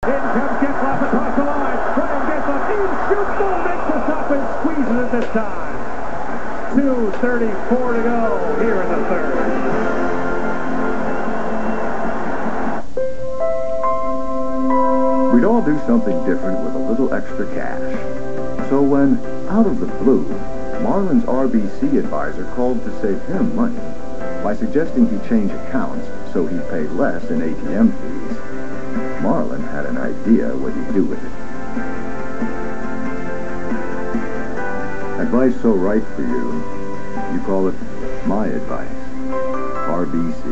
In comes Getzlaf across the line. Brian Getzlaf in, shoots, goal, makes the stop and squeezes it this time. 2:34 to go here in the third. We'd all do something different with a little extra cash. So when, out of the blue, Marlon's RBC advisor called to save him money by suggesting he change accounts so he'd pay less in ATM fees, Marlon had an idea what he'd do with it. Advice so right for you, you call it my advice. RBC,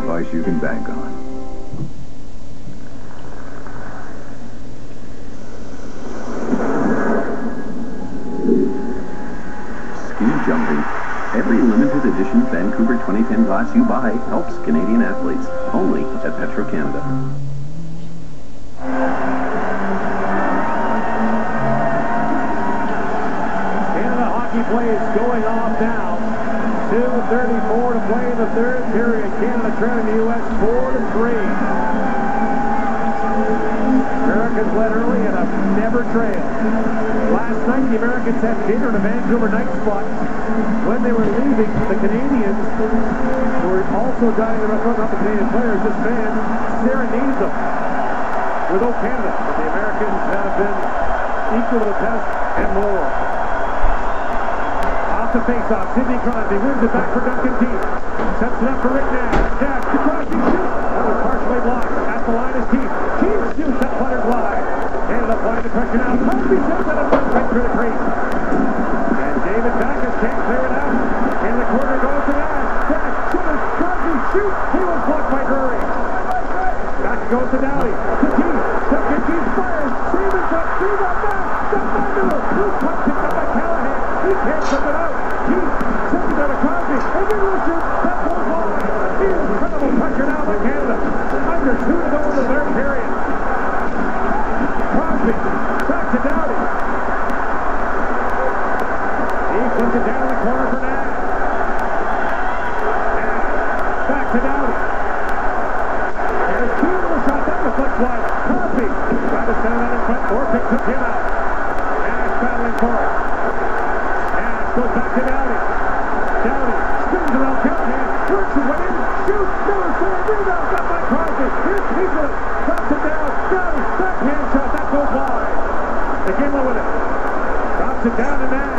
advice you can bank on. Jumping. Every limited edition Vancouver 2010 glass you buy helps Canadian athletes. Only at Petro-Canada. Canada hockey play is going off now. 2:34 to play in the third period. Canada trailing the U.S. 4-3. Americans led early and have never trailed. Last night, the Americans had dinner at a Vancouver night spot. When they were leaving, the Canadians were also dining the restaurant, not the Canadian players. This band serenaded them with "O Canada." But the Americans have been equal to the test and more. Off the face-off, Sidney Crosby wins it back for Duncan Keith. Sets it up for Rick Nash. Nash to Crosby, shoots. That was partially blocked. At the line is Keith. Keith shoots, that fluttered wide. Canada applying the pressure now. Crosby shoots at it, right through the crease. And David Backus can't clear it out. In the corner goes to Nash. Nash shoots, Crosby shoots. He was blocked by Drury. Back goes to Dowdy. To Keith. Duncan Keith fires. Stevens up. Stevens back. Step back to the blue puck picked up by Callahan. He can't flip it out. Keith sends it out of Crosby. And he will shoot. That goes wide. Incredible pressure now by Canada. Under 2 to go in the third period. Crosby back to Dowdy. He puts it down in the corner for Nash. Nash back to Dowdy. There's Keith with a shot. That deflects wide. Crosby tried to send that in front. Orpik took him out. Nash battling for it. Nash goes back to Dowdy. Dowdy spins around Callahan. Works his way in. Shoots. Never scored. Rebound. Got by Crosby. Here's Keith. Drops it down. Dowdy. Backhand shot. That goes wide. They came up with it. Drops it down to Nash.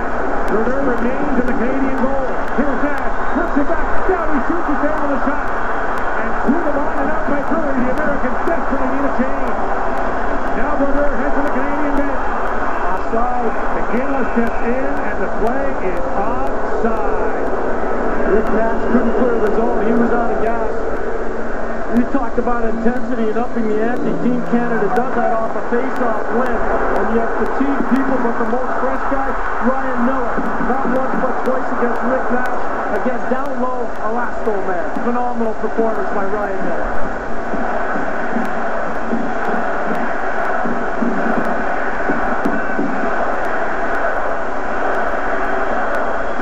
Brodeur remains in the Canadian goal. Here's Nash. Flips it back. Dowdy shoots it down with a shot. And to the line and out by Drury. The Americans desperately need a change. Now Brodeur heads to the Canadian bench. Offside. McGinley steps in and the play is offside. Rick Nash couldn't clear the zone. He was out of gas. We talked about intensity and upping the ante. Team Canada does that off a face-off win. And you have fatigued people, but the most fresh guy, Ryan Miller. Not once but twice against Rick Nash. Again, down low, Alasko man. Phenomenal performance by Ryan Miller.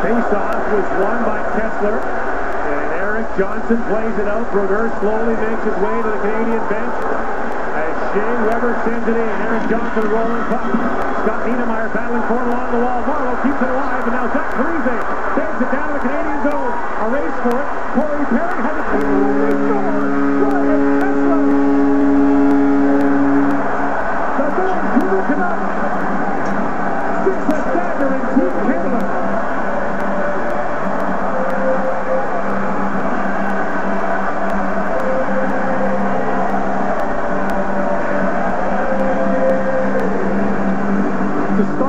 Face-off was won by Kessler. And Eric Johnson plays it out. Brodeur slowly makes his way to the Canadian bench. As Shea Weber sends it in. Eric Johnson rolling puck. Scott Niedermeyer battling for it along the wall. Marlowe keeps it alive. And now Zach Parise bears it down to the Canadian zone. A race for it. Corey Perry has it. He scores! Ryan Kessler! The Vancouver Canucks sticks a dagger in Team Canada.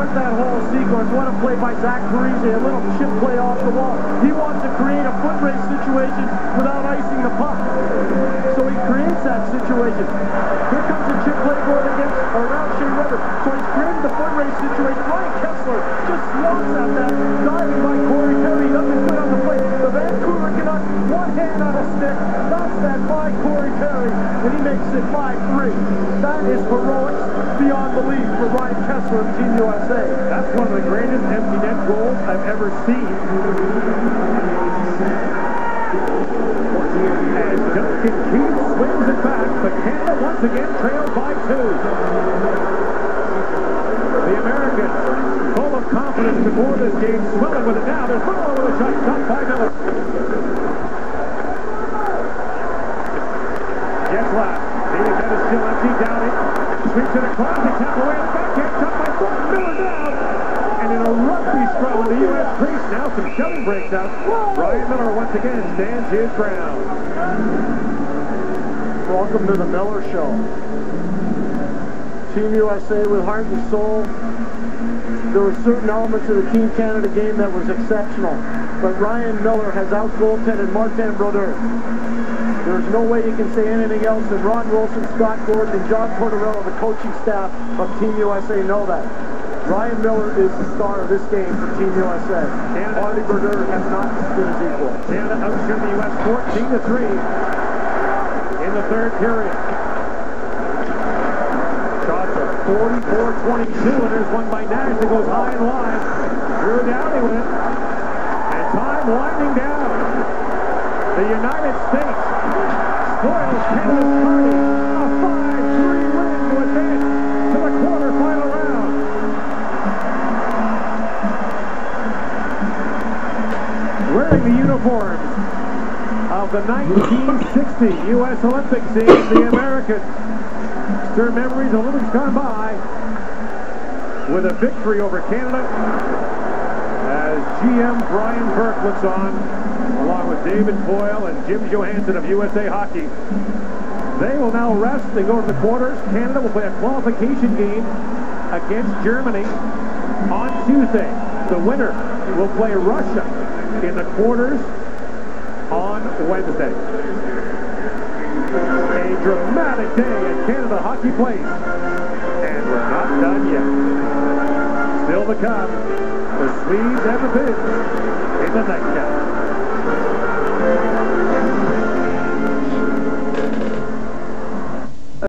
That whole sequence, what a play by Zach Parise, a little chip play off the wall. He wants to create a foot race situation without icing the puck. So he creates that situation. Here comes the chip play going against around Shea Weber. So he's created the foot race situation. Ryan Kessler just swats at that, diving by Corey Perry. He doesn't quit on the play. The Vancouver Canucks, one hand on a stick, knocks that by Corey Perry, and he makes it 5-3. That is heroics beyond belief for Ryan Kessler of Team USA. That's one of the greatest empty net goals I've ever seen. As Duncan Keith swings it back, but Canada once once again trailed by 2. The Americans, full of confidence before this game, swelling with it now. There's Miller with a shot stopped by Miller. Gets left. The net is still empty. Downey sweeps it across. He tapped away the backhand shot by Thornton. Miller down. And in a rugby scrum in the U.S. crease, now some shoving breaks out. Ryan Miller once again stands his ground. Welcome to the Miller Show. Team USA with heart and soul. There were certain elements of the Team Canada game that was exceptional, but Ryan Miller has out-goaltended Martin Brodeur. There's no way you can say anything else, and Ron Wilson, Scott Gordon, and John Tortorella, the coaching staff of Team USA, know that. Ryan Miller is the star of this game for Team USA. Marty Brodeur has not been his equal. Canada outshot the U.S. 14-3 in the third period. Shots are 44-22, and there's one by Nash that goes high and wide. Drew Downey with it. And time winding down. The United States spoils Canada's party. A 5-3 win to advance to the quarterfinal round. Wearing the uniforms of the 1960 U.S. Olympics Games, the Americans stir memories of Olympics gone by with a victory over Canada as GM Brian Burke looks on, along with David Boyle and Jim Johansson of USA Hockey. They will now rest. They go to the quarters. Canada will play a qualification game against Germany on Tuesday. The winner will play Russia in the quarters on Wednesday. A dramatic day at Canada Hockey Place. And we're not done yet. Still to come, the Swedes and the Finns in the nightcap.